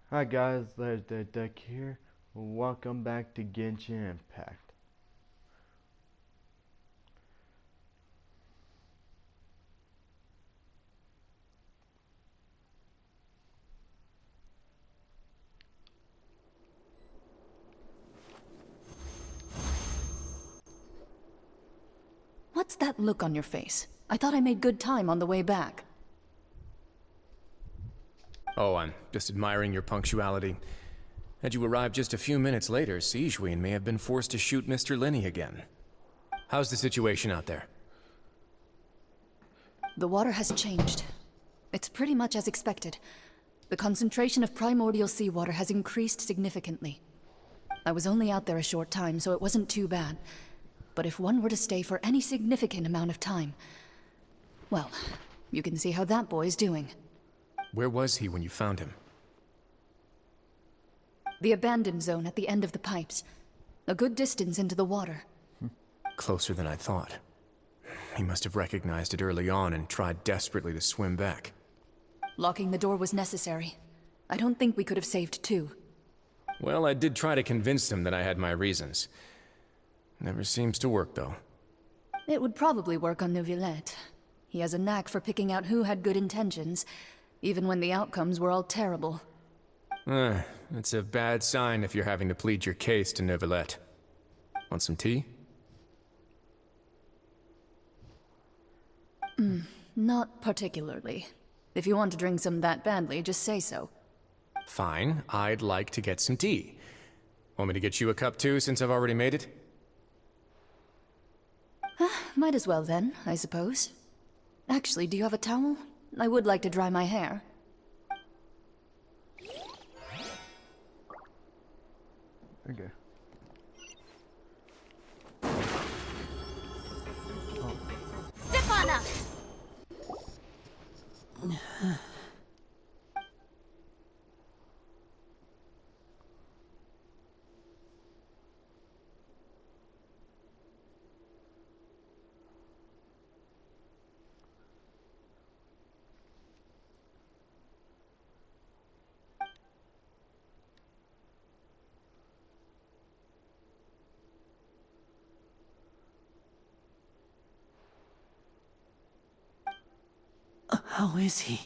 Hi guys, Legendarydekker here. Welcome back to Genshin Impact. What's that look on your face? I thought I made good time on the way back. Oh, I'm just admiring your punctuality. Had you arrived just a few minutes later, Siegewein may have been forced to shoot Mr. Lenny again. How's the situation out there? The water has changed. It's pretty much as expected. The concentration of primordial seawater has increased significantly. I was only out there a short time, so it wasn't too bad. But if one were to stay for any significant amount of time... well, you can see how that boy's doing. Where was he when you found him? The abandoned zone at the end of the pipes. A good distance into the water. Closer than I thought. He must have recognized it early on and tried desperately to swim back. Locking the door was necessary. I don't think we could have saved two. Well, I did try to convince him that I had my reasons. Never seems to work, though. It would probably work on Neuvillette. He has a knack for picking out who had good intentions, even when the outcomes were all terrible. It's a bad sign if you're having to plead your case to Neuvillette. Want some tea? Not particularly. If you want to drink some that badly, just say so. Fine, I'd like to get some tea. Want me to get you a cup too, since I've already made it? Might as well then, I suppose. Actually, do you have a towel? I would like to dry my hair. Okay. Stefana! How is he?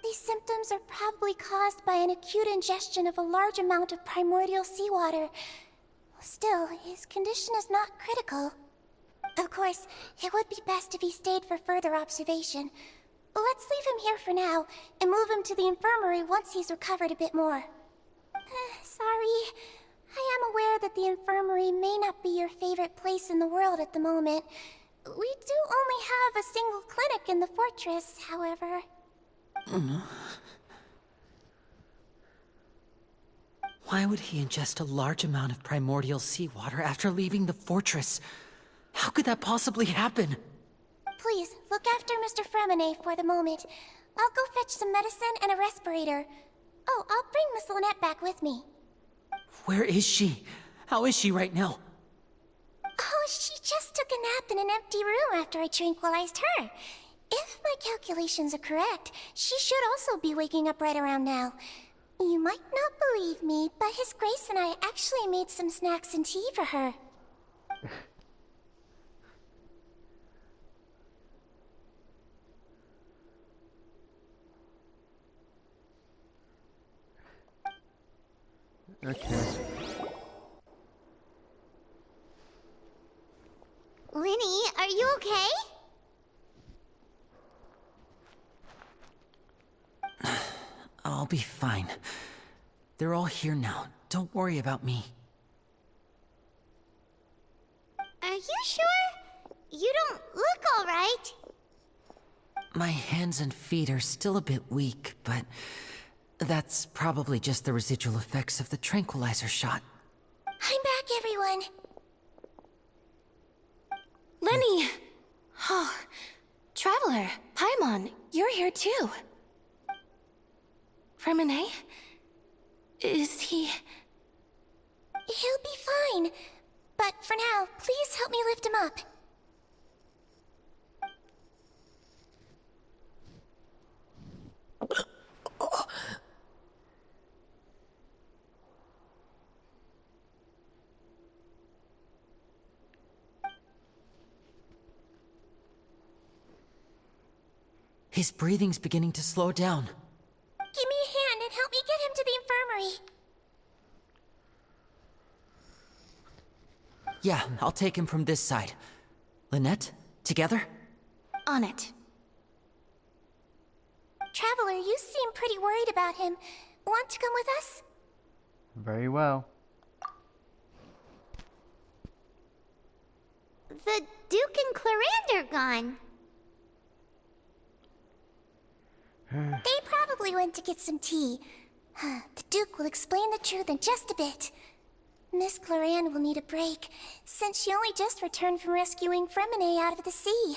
These symptoms are probably caused by an acute ingestion of a large amount of primordial seawater. Still, his condition is not critical. Of course, it would be best if he stayed for further observation. But let's leave him here for now, and move him to the infirmary once he's recovered a bit more. Sorry. I am aware that the infirmary may not be your favorite place in the world at the moment. We do only have a single clinic in the fortress, however. Why would he ingest a large amount of primordial seawater after leaving the fortress? How could that possibly happen? Please, look after Mr. Fremine for the moment. I'll go fetch some medicine and a respirator. Oh, I'll bring Miss Lynette back with me. Where is she? How is she right now? Oh, she just took a nap in an empty room after I tranquilized her. If my calculations are correct, she should also be waking up right around now. You might not believe me, but His Grace and I actually made some snacks and tea for her. Okay. Linny, are you okay? I'll be fine. They're all here now. Don't worry about me. Are you sure? You don't look all right. My hands and feet are still a bit weak, but that's probably just the residual effects of the tranquilizer shot. I'm back, everyone. Lenny! Oh, Traveler, Paimon, you're here too. Fremine? Is he... He'll be fine. But for now, please help me lift him up. His breathing's beginning to slow down. Give me a hand and help me get him to the infirmary. Yeah, I'll take him from this side. Lynette, together? On it. Traveler, you seem pretty worried about him. Want to come with us? Very well. The Duke and Clarande are gone. They probably went to get some tea. The Duke will explain the truth in just a bit. Miss Clarande will need a break, since she only just returned from rescuing Fremine out of the sea.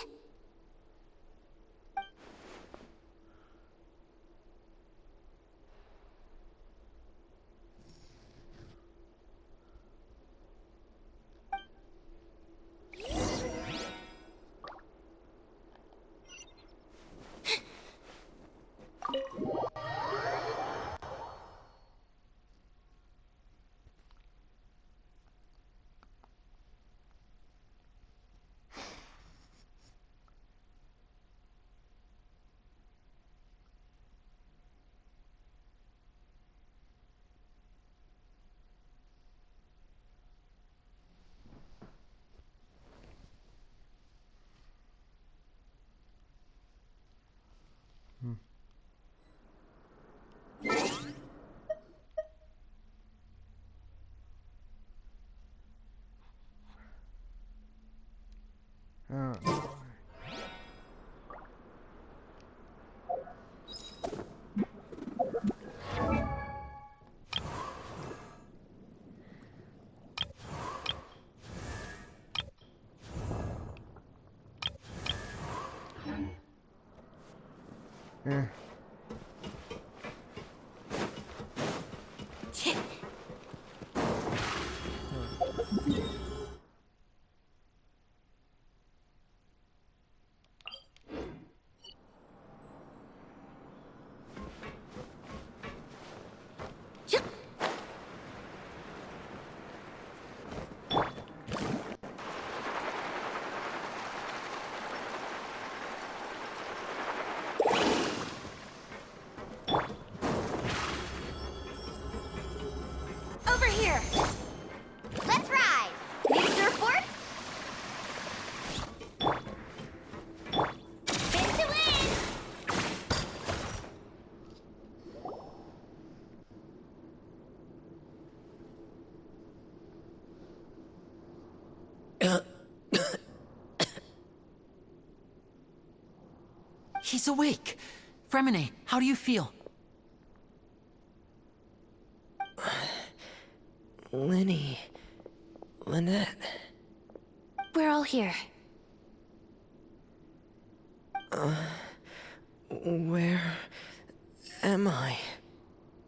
Over here! Let's ride! Need a surfboard? Spin to win! He's awake. Fremine, how do you feel? Lenny... Lynette... We're all here. Where... am I?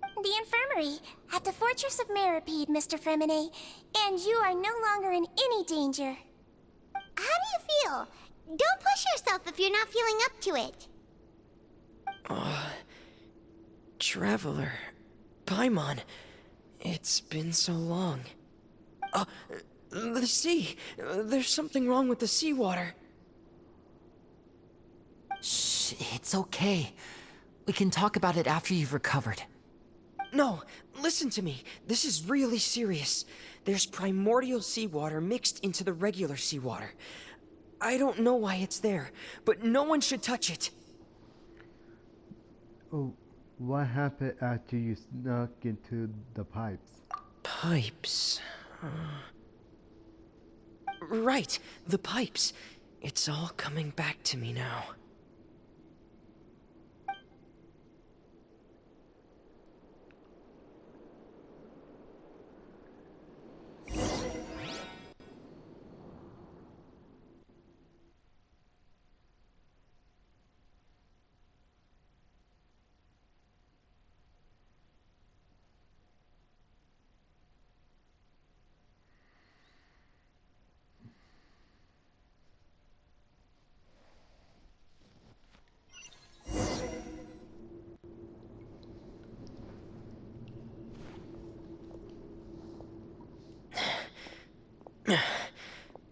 The infirmary, at the Fortress of Meripede, Mr. Fremine, and you are no longer in any danger. How do you feel? Don't push yourself if you're not feeling up to it. Traveler... Paimon... It's been so long. The sea! There's something wrong with the seawater. Shh, it's okay. We can talk about it after you've recovered. No, listen to me. This is really serious. There's primordial seawater mixed into the regular seawater. I don't know why it's there, but no one should touch it. Oh, what happened after you snuck into the pipes? Pipes... Right, the pipes. It's all coming back to me now.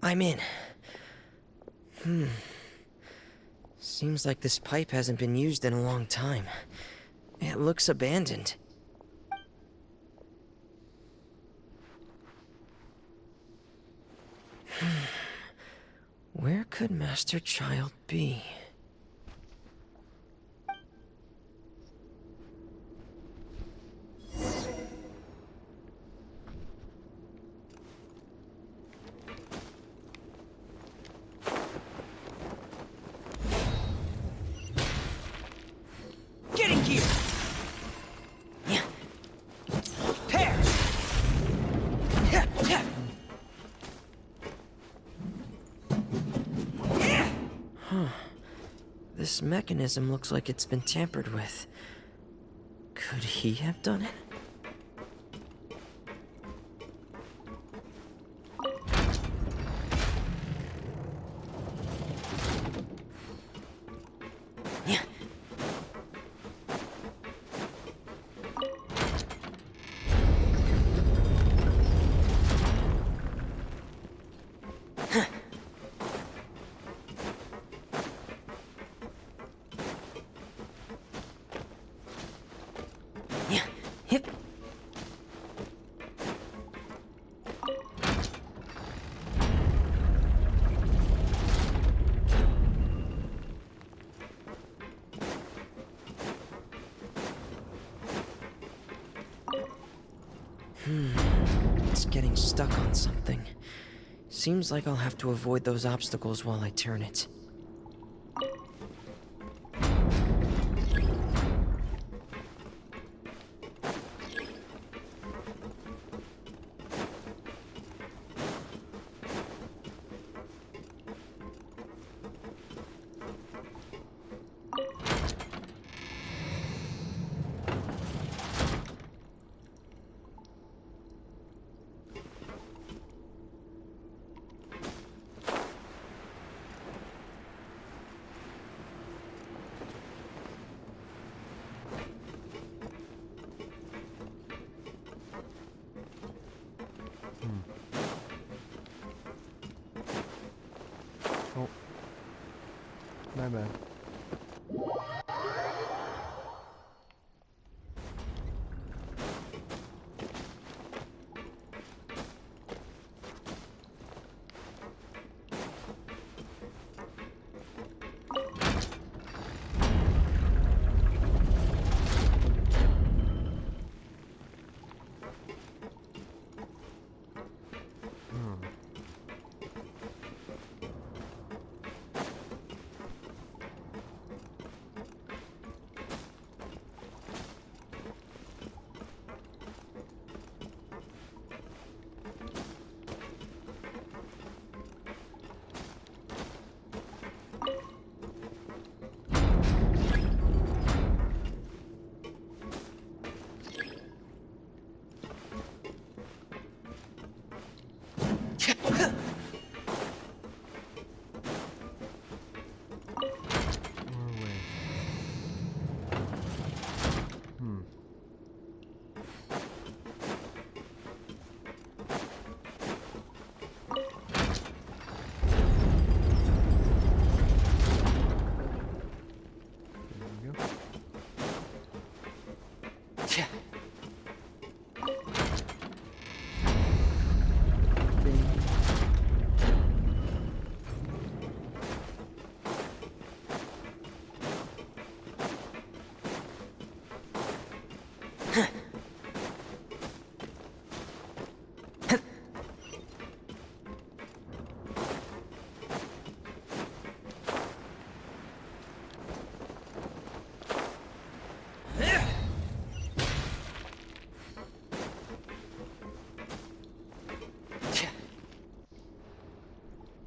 I'm in. Seems like this pipe hasn't been used in a long time. It looks abandoned. Where could Master Child be? Getting gear! Yeah. Pair! Yeah, yeah. Huh. This mechanism looks like it's been tampered with. Could he have done it? Yeah. Yeah. Yep. It's getting stuck on something. Seems like I'll have to avoid those obstacles while I turn it. Oh. My bad.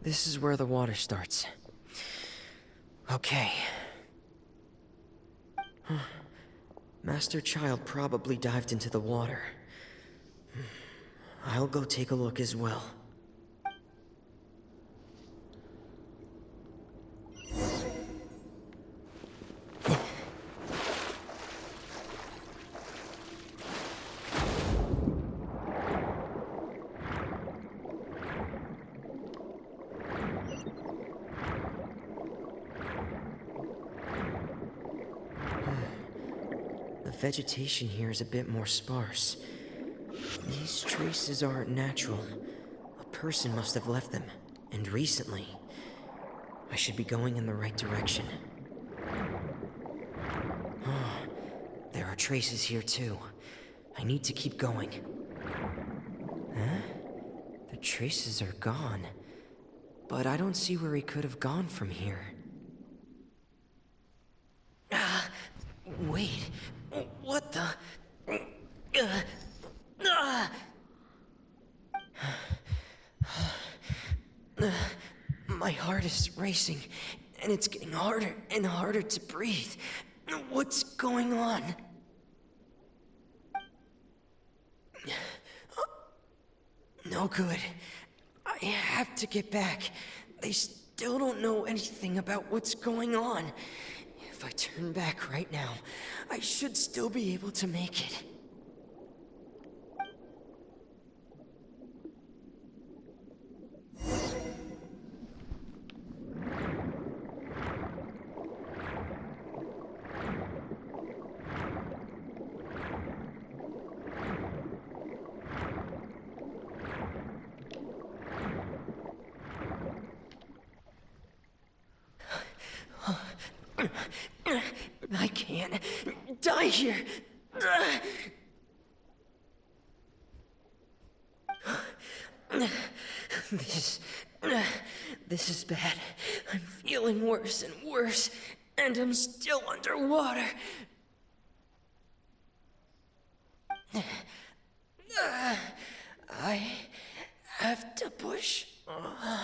This is where the water starts. Okay. Master Child probably dived into the water. I'll go take a look as well. vegetation here is a bit more sparse. These traces aren't natural. A person must have left them, and recently. I should be going in the right direction. Oh, there are traces here too. I need to keep going. Huh? The traces are gone. But I don't see where he could have gone from here. Wait. What the? My heart is racing, and it's getting harder and harder to breathe. What's going on? No good. I have to get back. They still don't know anything about what's going on. If I turn back right now, I should still be able to make it. I can't die here. This is bad. I'm feeling worse and worse, and I'm still underwater. I have to push on.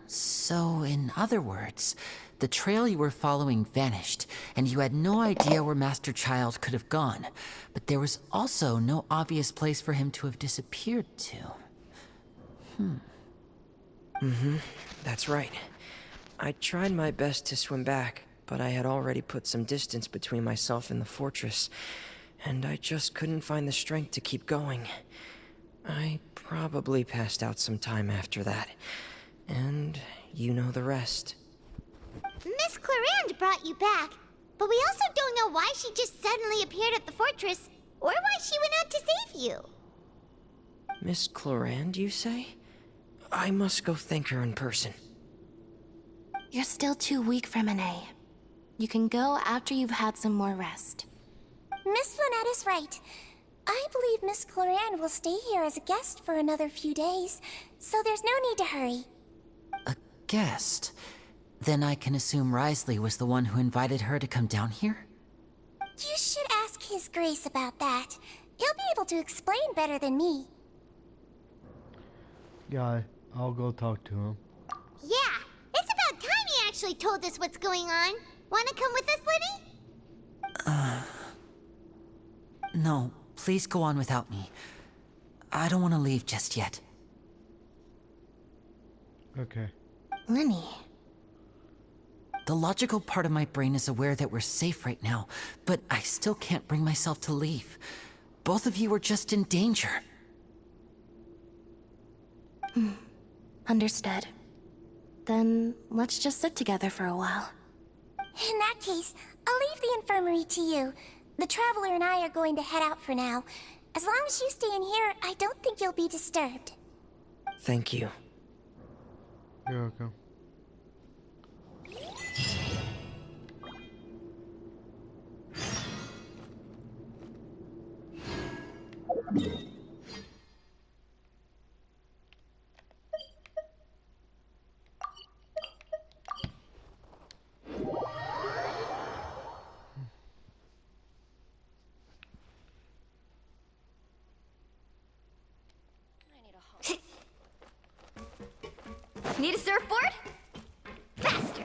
So, in other words, the trail you were following vanished, and you had no idea where Master Child could have gone. But there was also no obvious place for him to have disappeared to. That's right. I tried my best to swim back, but I had already put some distance between myself and the fortress, and I just couldn't find the strength to keep going. I probably passed out some time after that, and you know the rest. Miss Clarande brought you back, but we also don't know why she just suddenly appeared at the fortress, or why she went out to save you. Miss Clarande, you say? I must go thank her in person. You're still too weak for Monet. You can go after you've had some more rest. Miss Lynette is right. I believe Miss Clarande will stay here as a guest for another few days, so there's no need to hurry. A guest? Then I can assume Risley was the one who invited her to come down here? You should ask His Grace about that. He'll be able to explain better than me. Yeah, I'll go talk to him. Yeah, it's about time he actually told us what's going on. Wanna come with us, Lenny? No, please go on without me. I don't want to leave just yet. Okay. Lenny. The logical part of my brain is aware that we're safe right now, but I still can't bring myself to leave. Both of you are just in danger. Understood. Then let's just sit together for a while. In that case, I'll leave the infirmary to you. The Traveler and I are going to head out for now. As long as you stay in here, I don't think you'll be disturbed. Thank you. You're welcome. Need a surfboard? Faster!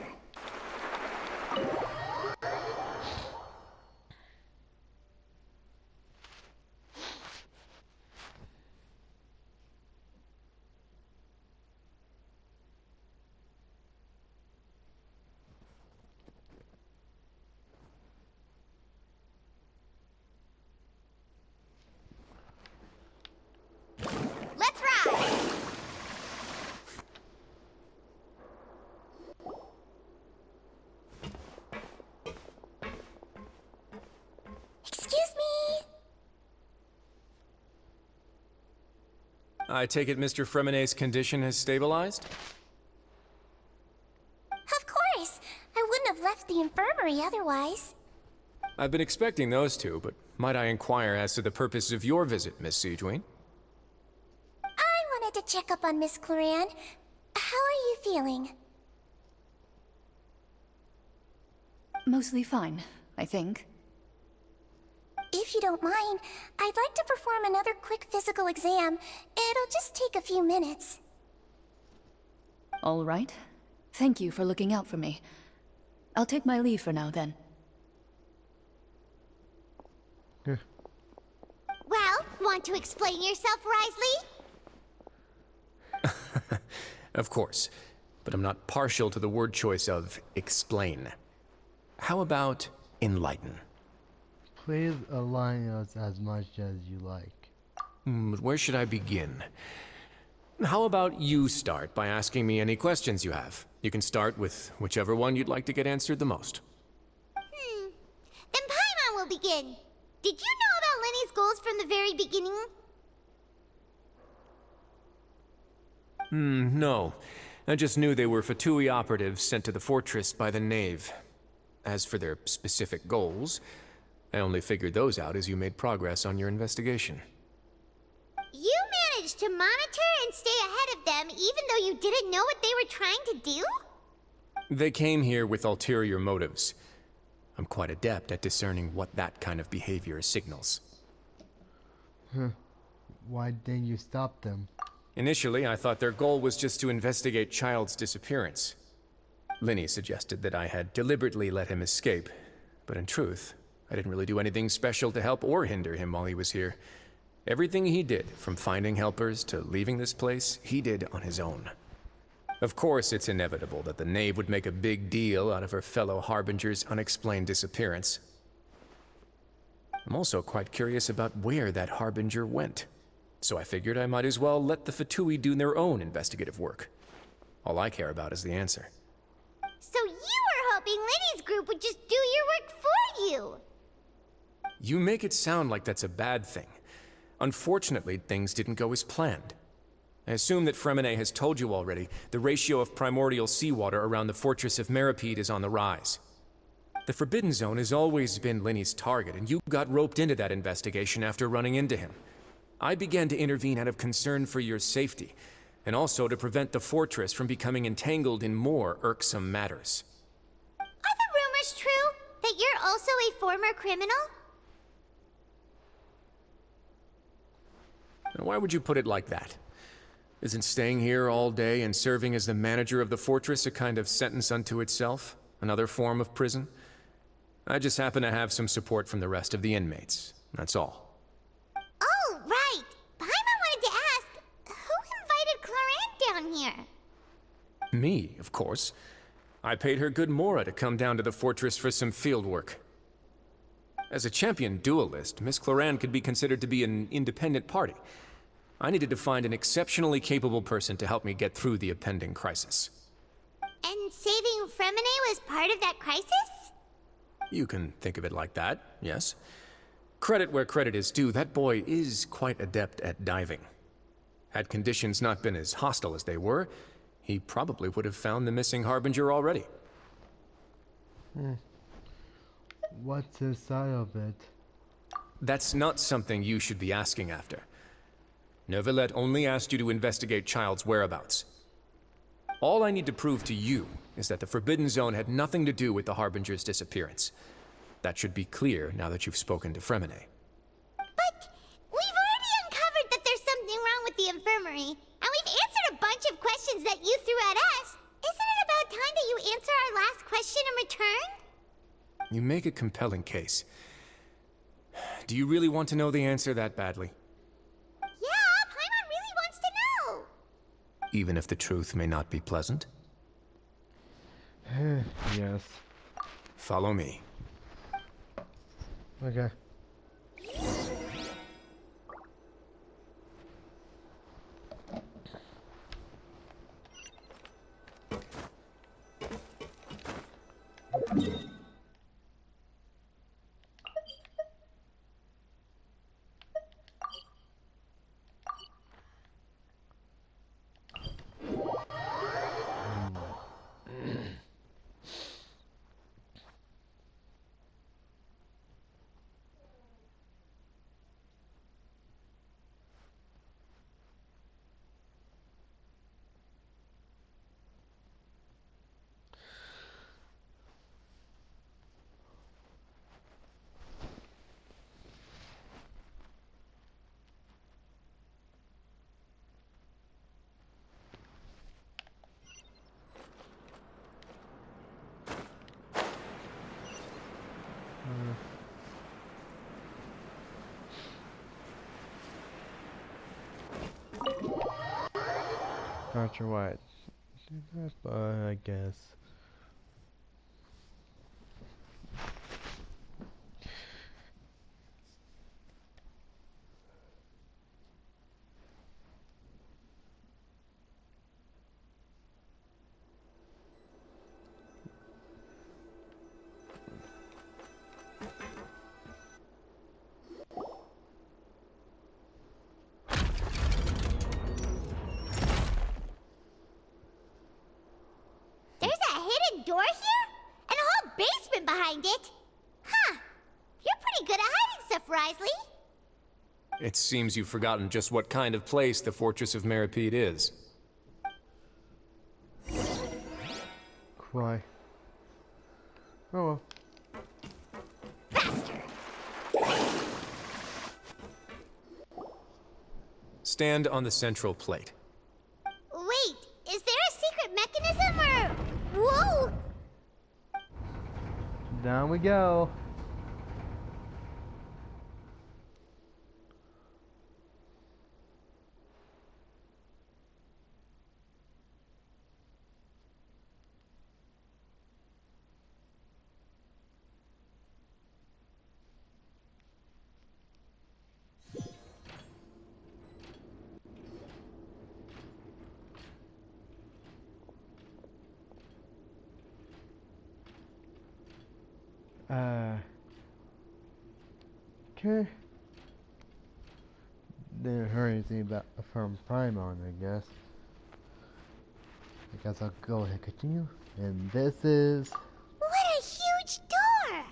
Let's ride! Excuse me. I take it Mr. Fremenet's condition has stabilized? Of course. I wouldn't have left the infirmary otherwise. I've been expecting those two, but might I inquire as to the purpose of your visit, Miss Siegewien? I wanted to check up on Miss Cloran. How are you feeling? Mostly fine, I think. If you don't mind, I'd like to perform another quick physical exam. It'll just take a few minutes. All right. Thank you for looking out for me. I'll take my leave for now, then. Well, want to explain yourself, Risley? Of course, but I'm not partial to the word choice of explain. How about enlighten? Please align us as much as you like. But where should I begin? How about you start by asking me any questions you have? You can start with whichever one you'd like to get answered the most. Then Paimon will begin. Did you know about Lenny's goals from the very beginning? No. I just knew they were Fatui operatives sent to the fortress by the Knave. As for their specific goals, I only figured those out as you made progress on your investigation. You managed to monitor and stay ahead of them even though you didn't know what they were trying to do? They came here with ulterior motives. I'm quite adept at discerning what that kind of behavior signals. Why didn't you stop them? Initially, I thought their goal was just to investigate Child's disappearance. Linny suggested that I had deliberately let him escape, but in truth, I didn't really do anything special to help or hinder him while he was here. Everything he did, from finding helpers to leaving this place, he did on his own. Of course, it's inevitable that the Knave would make a big deal out of her fellow Harbinger's unexplained disappearance. I'm also quite curious about where that Harbinger went, so I figured I might as well let the Fatui do their own investigative work. All I care about is the answer. So you were hoping Lenny's group would just do your work for you! You make it sound like that's a bad thing. Unfortunately, things didn't go as planned. I assume that Fremenet has told you already, the ratio of primordial seawater around the fortress of Meripede is on the rise. The Forbidden Zone has always been Linny's target, and you got roped into that investigation after running into him. I began to intervene out of concern for your safety, and also to prevent the fortress from becoming entangled in more irksome matters. Are the rumors true? That you're also a former criminal? Now, why would you put it like that? Isn't staying here all day and serving as the manager of the fortress a kind of sentence unto itself? Another form of prison? I just happen to have some support from the rest of the inmates. That's all. Oh, right! Paimon wanted to ask, who invited Cloran down here? Me, of course. I paid her good mora to come down to the fortress for some field work. As a champion duelist, Miss Cloran could be considered to be an independent party. I needed to find an exceptionally capable person to help me get through the impending crisis. And saving Fremenet was part of that crisis? You can think of it like that, yes. Credit where credit is due, that boy is quite adept at diving. Had conditions not been as hostile as they were, he probably would have found the missing Harbinger already. What's inside of it? That's not something you should be asking after. Neuvillette only asked you to investigate Child's whereabouts. All I need to prove to you is that the Forbidden Zone had nothing to do with the Harbinger's disappearance. That should be clear now that you've spoken to Fremenet. But we've already uncovered that there's something wrong with the infirmary, and we've answered a bunch of questions that you threw at question in return? You make a compelling case. Do you really want to know the answer that badly? Yeah, Paimon really wants to know. Even if the truth may not be pleasant? Yes. Follow me. Okay. Not sure why. I guess. There's a hidden door here? And a whole basement behind it? Huh. You're pretty good at hiding stuff, Risley. It seems you've forgotten just what kind of place the Fortress of Meripede is. Why? Oh well. Faster! Stand on the central plate. Wait, is there a secret mechanism or... Whoa! Down we go. Okay. Didn't hear anything about from Paimon, I guess. I guess I'll go ahead and continue. And this is... What a huge door!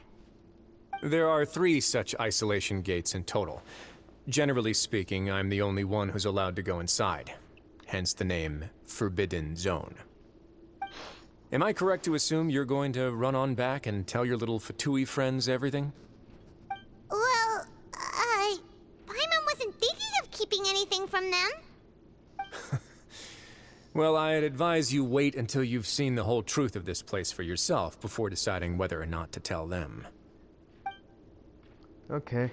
There are 3 such isolation gates in total. Generally speaking, I'm the only one who's allowed to go inside. Hence the name Forbidden Zone. Am I correct to assume you're going to run on back and tell your little Fatui friends everything? Well, Paimon wasn't thinking of keeping anything from them. Well, I'd advise you wait until you've seen the whole truth of this place for yourself before deciding whether or not to tell them. okay.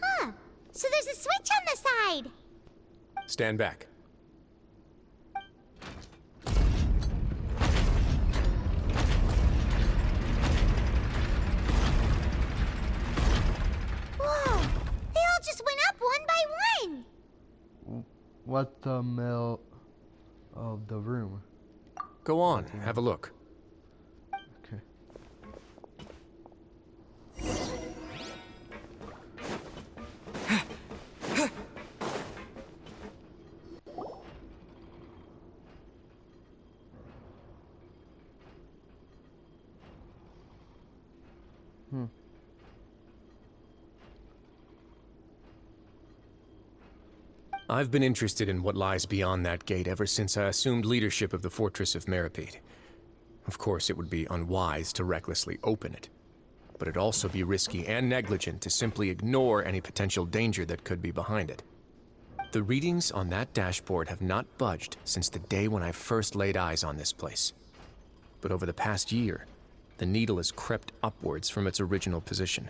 Huh. So there's a switch on the side. Stand back. Whoa! They all just went up one by one. What's the middle of the room? Go on, have a look. Okay. I've been interested in what lies beyond that gate ever since I assumed leadership of the Fortress of Meripede. Of course, it would be unwise to recklessly open it. but it'd also be risky and negligent to simply ignore any potential danger that could be behind it. The readings on that dashboard have not budged since the day when I first laid eyes on this place. But over the past year, the needle has crept upwards from its original position,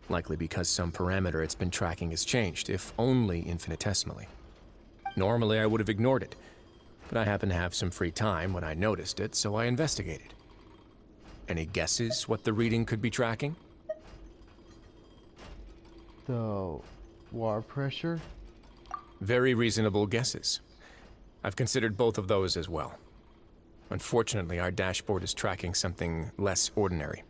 likely because some parameter it's been tracking has changed, if only infinitesimally. Normally I would have ignored it, but I happened to have some free time when I noticed it, so I investigated. Any guesses what the reading could be tracking? The water pressure? Very reasonable guesses. I've considered both of those as well. Unfortunately, our dashboard is tracking something less ordinary.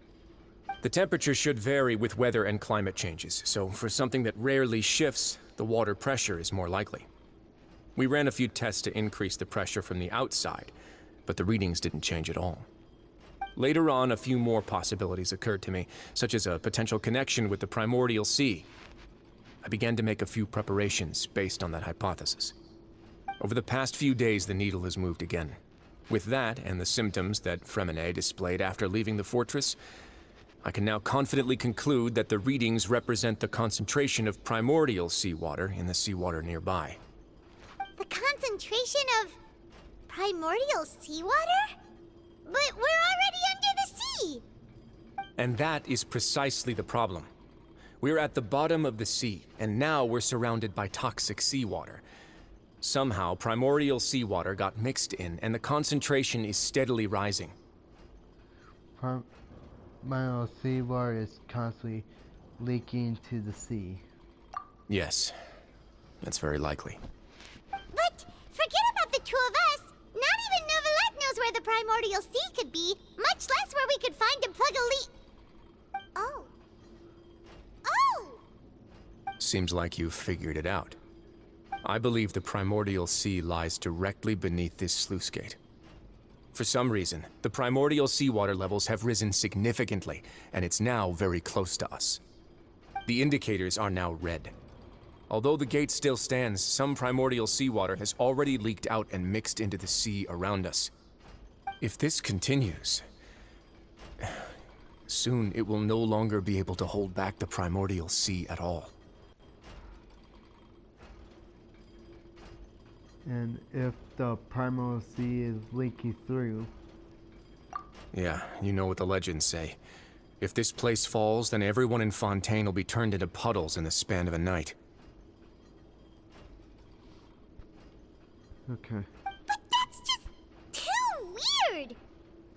The temperature should vary with weather and climate changes, so for something that rarely shifts, the water pressure is more likely. We ran a few tests to increase the pressure from the outside, but the readings didn't change at all. Later on, a few more possibilities occurred to me, such as a potential connection with the primordial sea. I began to make a few preparations based on that hypothesis. Over the past few days, the needle has moved again. With that, and the symptoms that Fremine displayed after leaving the fortress, I can now confidently conclude that the readings represent the concentration of primordial seawater in the seawater nearby. The concentration of primordial seawater? But we're already under the sea! And that is precisely the problem. We're at the bottom of the sea, and now we're surrounded by toxic seawater. Somehow, primordial seawater got mixed in, and the concentration is steadily rising. Primordial seawater is constantly leaking to the sea. Yes, that's very likely. But forget about the two of us! Not even Novelette knows where the primordial sea could be, much less where we could find and plug a leak. Oh. Oh! Seems like you've figured it out. I believe the primordial sea lies directly beneath this sluice gate. For some reason, the primordial seawater levels have risen significantly, and it's now very close to us. The indicators are now red. Although the gate still stands, some primordial seawater has already leaked out and mixed into the sea around us. If this continues, soon it will no longer be able to hold back the primordial sea at all. And if the primordial sea is leaking through... Yeah, you know what the legends say. If this place falls, then everyone in Fontaine will be turned into puddles in the span of a night. Okay. But that's just too weird!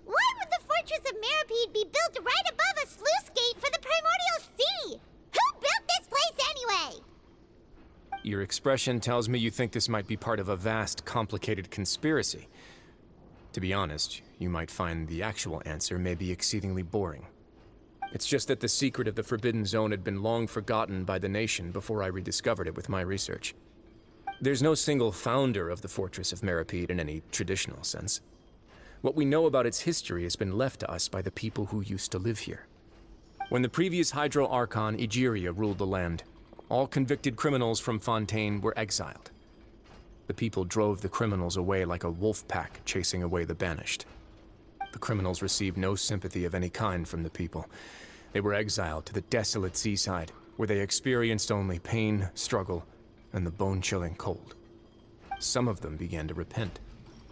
Why would the Fortress of Meripede be built right above a sluice gate for the primordial sea? Who built this place anyway? Your expression tells me you think this might be part of a vast, complicated conspiracy. To be honest, you might find the actual answer may be exceedingly boring. It's just that the secret of the Forbidden Zone had been long forgotten by the nation before I rediscovered it with my research. There's no single founder of the Fortress of Meripede in any traditional sense. What we know about its history has been left to us by the people who used to live here. When the previous Hydro Archon Egeria ruled the land, all convicted criminals from Fontaine were exiled. The people drove the criminals away like a wolf pack chasing away the banished. The criminals received no sympathy of any kind from the people. They were exiled to the desolate seaside, where they experienced only pain, struggle, and the bone-chilling cold. Some of them began to repent,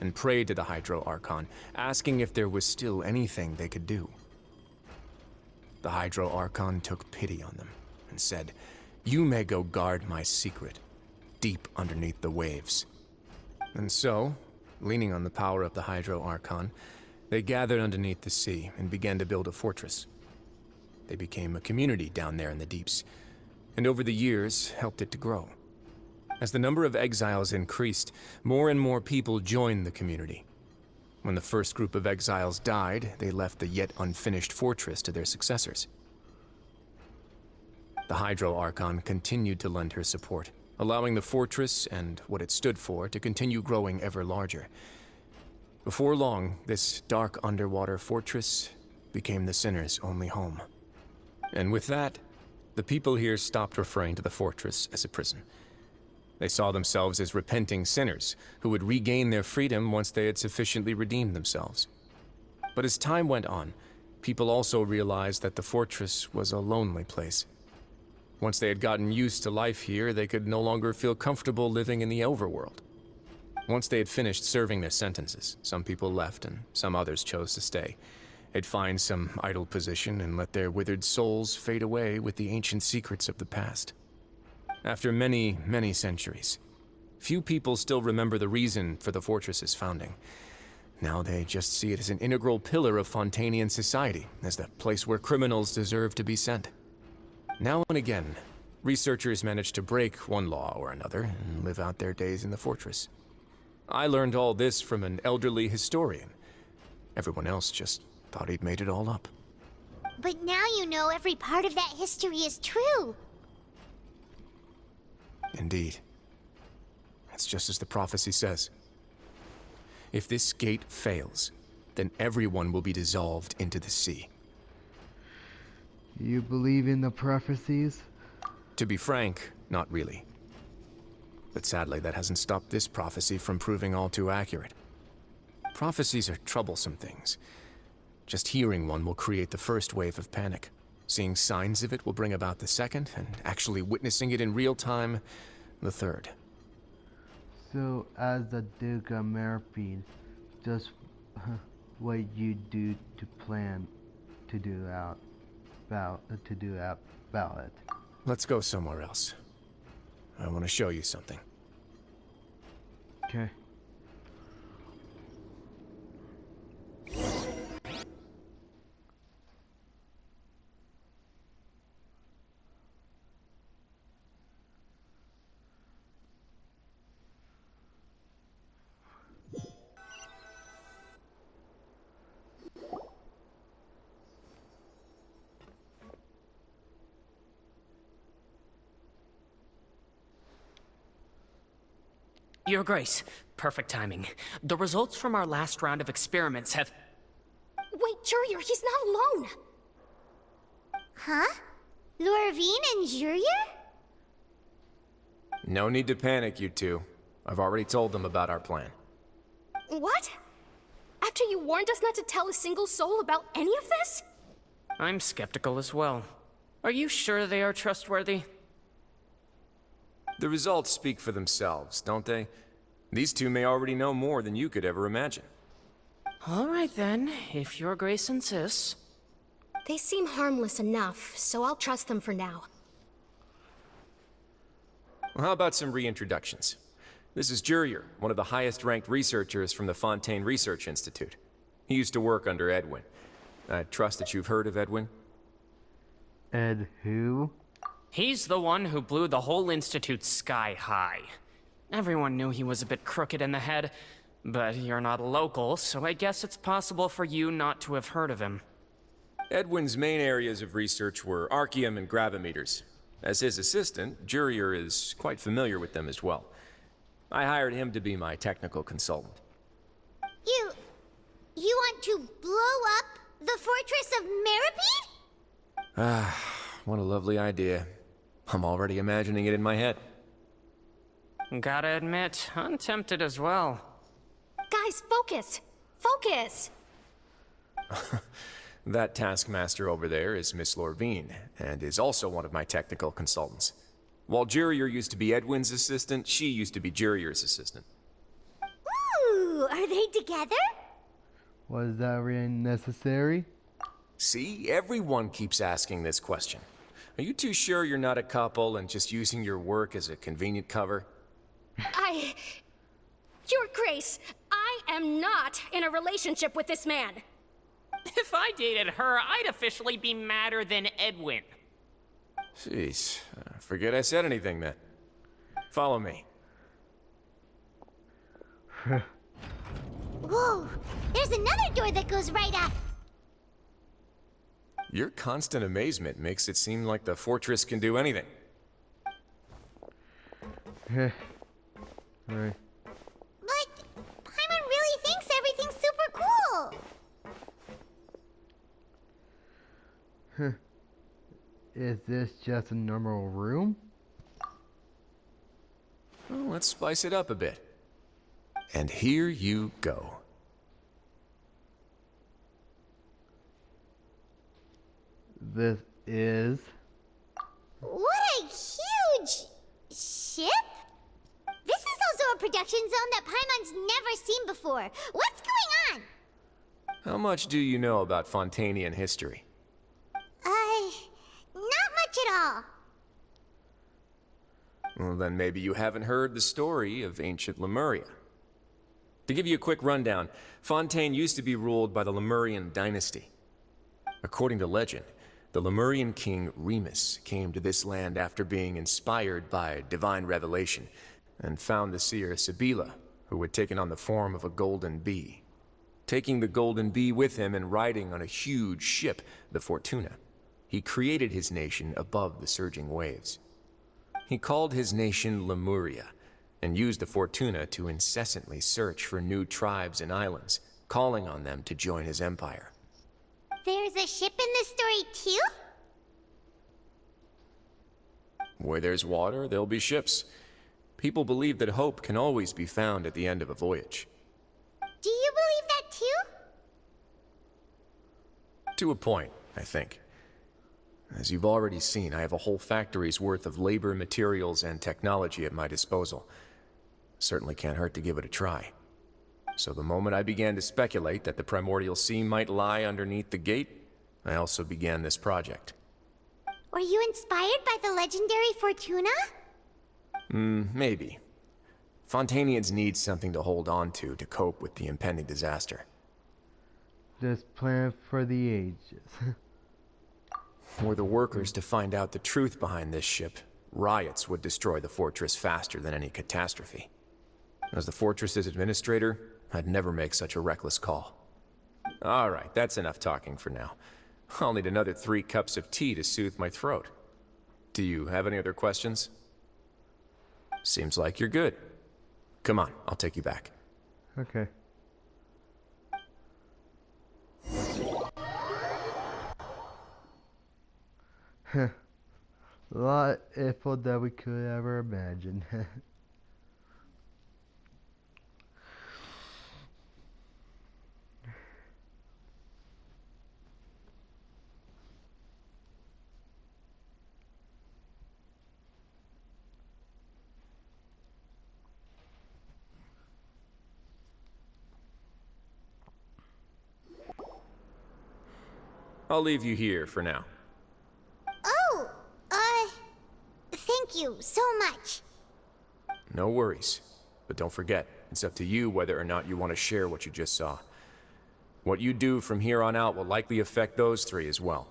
and prayed to the Hydro Archon, asking if there was still anything they could do. The Hydro Archon took pity on them, and said, "You may go guard my secret, deep underneath the waves." And so, leaning on the power of the Hydro Archon, they gathered underneath the sea and began to build a fortress. They became a community down there in the deeps, and over the years helped it to grow. As the number of exiles increased, more and more people joined the community. When the first group of exiles died, they left the yet unfinished fortress to their successors. The Hydro Archon continued to lend her support, allowing the fortress and what it stood for to continue growing ever larger. Before long, this dark underwater fortress became the sinner's only home. And with that, the people here stopped referring to the fortress as a prison. They saw themselves as repenting sinners who would regain their freedom once they had sufficiently redeemed themselves. But as time went on, people also realized that the fortress was a lonely place. Once they had gotten used to life here, they could no longer feel comfortable living in the overworld. Once they had finished serving their sentences, some people left and some others chose to stay. They'd find some idle position and let their withered souls fade away with the ancient secrets of the past. After many, many centuries, few people still remember the reason for the fortress's founding. Now they just see it as an integral pillar of Fontanian society, as the place where criminals deserve to be sent. Now and again, researchers manage to break one law or another and live out their days in the fortress. I learned all this from an elderly historian. Everyone else just thought he'd made it all up. But now you know every part of that history is true. Indeed. It's just as the prophecy says. If this gate fails, then everyone will be dissolved into the sea. You believe in the prophecies? To be frank, not really. But sadly, that hasn't stopped this prophecy from proving all too accurate. Prophecies are troublesome things. Just hearing one will create the first wave of panic. Seeing signs of it will bring about the second, and actually witnessing it in real time, the third. So, as the Duke of Merpine, just what you do to plan to do about it. Let's go somewhere else. I want to show you something. Okay. Your Grace, perfect timing. The results from our last round of experiments have... Wait, Jurier, he's not alone! Huh? Lorvine and Jurier? No need to panic, you two. I've already told them about our plan. What? After you warned us not to tell a single soul about any of this? I'm skeptical as well. Are you sure they are trustworthy? The results speak for themselves, don't they? These two may already know more than you could ever imagine. All right then, if Your Grace insists. They seem harmless enough, so I'll trust them for now. Well, how about some reintroductions? This is Jurier, one of the highest-ranked researchers from the Fontaine Research Institute. He used to work under Edwin. I trust that you've heard of Edwin? Ed who? He's the one who blew the whole institute sky high. Everyone knew he was a bit crooked in the head, but you're not a local, so I guess it's possible for you not to have heard of him. Edwin's main areas of research were archeum and gravimeters. As his assistant, Jurier is quite familiar with them as well. I hired him to be my technical consultant. You want to blow up the fortress of Meripede? Ah, what a lovely idea. I'm already imagining it in my head. Gotta admit, I'm tempted as well. Guys, focus! Focus! That taskmaster over there is Miss Lorvine, and is also one of my technical consultants. While Jurier used to be Edwin's assistant, she used to be Jurier's assistant. Ooh, are they together? Was that really necessary? See, everyone keeps asking this question. Are you too sure you're not a couple and just using your work as a convenient cover? Your Grace, I am not in a relationship with this man. If I dated her, I'd officially be madder than Edwin. Jeez, forget I said anything then. Follow me. Whoa, there's another door that goes right up. Your constant amazement makes it seem like the fortress can do anything. Right. But Paimon really thinks everything's super cool. Is this just a normal room? Well, let's spice it up a bit. And here you go. this is... What a huge ship? This is also a production zone that Paimon's never seen before. What's going on? How much do you know about Fontanian history? Not much at all. Well, then maybe you haven't heard the story of ancient Lemuria. To give you a quick rundown, Fontaine used to be ruled by the Lemurian dynasty. According to legend, the Lemurian king Remus came to this land after being inspired by divine revelation and found the seer Sibila, who had taken on the form of a golden bee. Taking the golden bee with him and riding on a huge ship, the Fortuna, he created his nation above the surging waves. He called his nation Lemuria, and used the Fortuna to incessantly search for new tribes and islands, calling on them to join his empire. There's a ship in this story too? Where there's water, there'll be ships. People believe that hope can always be found at the end of a voyage. Do you believe that too? To a point, I think. As you've already seen, I have a whole factory's worth of labor, materials, and technology at my disposal. Certainly can't hurt to give it a try. So the moment I began to speculate that the Primordial Sea might lie underneath the gate, I also began this project. Were you inspired by the legendary Fortuna? Maybe. Fontanians need something to hold on to cope with the impending disaster. Just plan for the ages. Were the workers to find out the truth behind this ship, riots would destroy the fortress faster than any catastrophe. As the fortress's administrator, I'd never make such a reckless call. All right, that's enough talking for now. I'll need another 3 cups of tea to soothe my throat. Do you have any other questions? Seems like you're good. Come on, I'll take you back. Okay. A lot iful that we could ever imagine. I'll leave you here for now. Oh, thank you so much. No worries. But don't forget, it's up to you whether or not you want to share what you just saw. What you do from here on out will likely affect those 3 as well.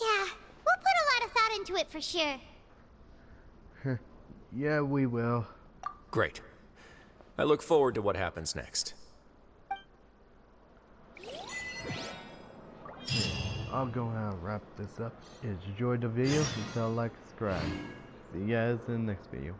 Yeah, we'll put a lot of thought into it for sure. Yeah, we will. Great. I look forward to what happens next. I'll go ahead and wrap this up. If you enjoyed the video, please like, subscribe. See you guys in the next video.